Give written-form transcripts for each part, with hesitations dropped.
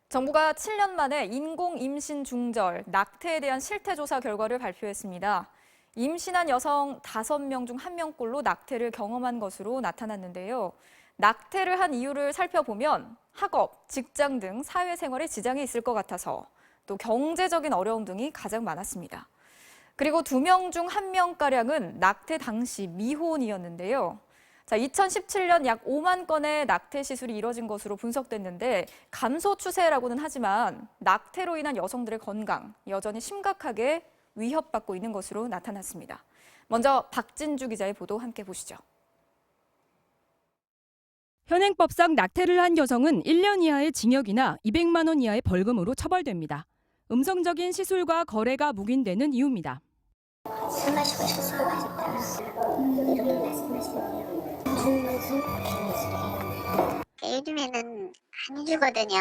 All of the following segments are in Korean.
정부가 7년 만에 인공 임신 중절, 낙태에 대한 실태조사 결과를 발표했습니다. 임신한 여성 5명 중 1명꼴로 낙태를 경험한 것으로 나타났는데요. 낙태를 한 이유를 살펴보면 학업, 직장 등 사회생활에 지장이 있을 것 같아서 또 경제적인 어려움 등이 가장 많았습니다. 그리고 2명 중 1명가량은 낙태 당시 미혼이었는데요. 2017년 약 5만 건의 낙태 시술이 이뤄진 것으로 분석됐는데 감소 추세라고는 하지만 낙태로 인한 여성들의 건강 여전히 심각하게 위협받고 있는 것으로 나타났습니다. 먼저 박진주 기자의 보도 함께 보시죠. 현행법상 낙태를 한 여성은 1년 이하의 징역이나 200만 원 이하의 벌금으로 처벌됩니다. 음성적인 시술과 거래가 묵인되는 이유입니다. 술 마시고 수술을 하셨다. 이렇게 말씀하시네요. 무슨 개미술이에요? 요즘에는 안 주거든요.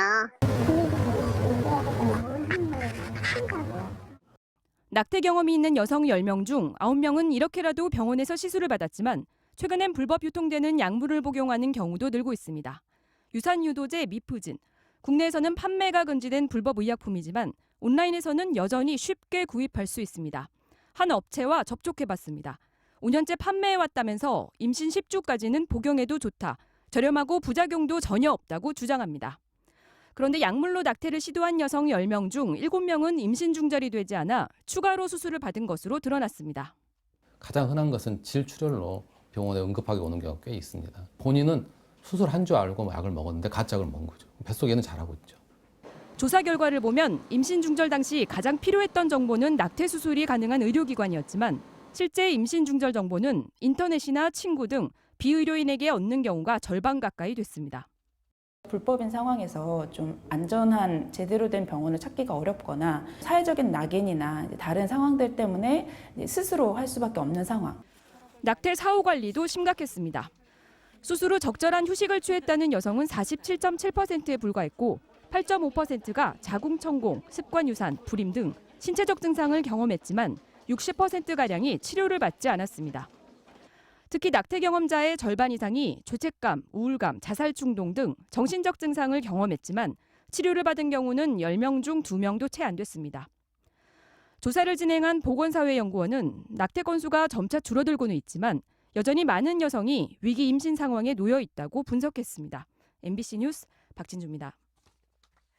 낙태 경험이 있는 여성 10명 중 9명은 이렇게라도 병원에서 시술을 받았지만 최근엔 불법 유통되는 약물을 복용하는 경우도 늘고 있습니다. 유산유도제 미프진, 국내에서는 판매가 금지된 불법 의약품이지만 온라인에서는 여전히 쉽게 구입할 수 있습니다. 한 업체와 접촉해봤습니다. 5년째 판매해왔다면서 임신 10주까지는 복용해도 좋다, 저렴하고 부작용도 전혀 없다고 주장합니다. 그런데 약물로 낙태를 시도한 여성 10명 중 7명은 임신 중절이 되지 않아 추가로 수술을 받은 것으로 드러났습니다. 가장 흔한 것은 질출혈로 병원에 응급하게 오는 경우가 꽤 있습니다. 본인은 수술한 줄 알고 약을 먹었는데 가짜 약을 먹은 거죠. 뱃속에는 잘하고 있죠. 조사 결과를 보면 임신 중절 당시 가장 필요했던 정보는 낙태 수술이 가능한 의료기관이었지만 실제 임신 중절 정보는 인터넷이나 친구 등 비의료인에게 얻는 경우가 절반 가까이 됐습니다. 불법인 상황에서 좀 안전한 제대로 된 병원을 찾기가 어렵거나 사회적인 낙인이나 다른 상황들 때문에 스스로 할 수밖에 없는 상황. 낙태 사후 관리도 심각했습니다. 수술 후 적절한 휴식을 취했다는 여성은 47.7%에 불과했고 8.5%가 자궁천공, 습관유산, 불임 등 신체적 증상을 경험했지만 60%가량이 치료를 받지 않았습니다. 특히 낙태 경험자의 절반 이상이 죄책감, 우울감, 자살 충동 등 정신적 증상을 경험했지만 치료를 받은 경우는 10명 중 2명도 채 안 됐습니다. 조사를 진행한 보건사회연구원은 낙태 건수가 점차 줄어들고는 있지만 여전히 많은 여성이 위기 임신 상황에 놓여 있다고 분석했습니다. MBC 뉴스 박진주입니다.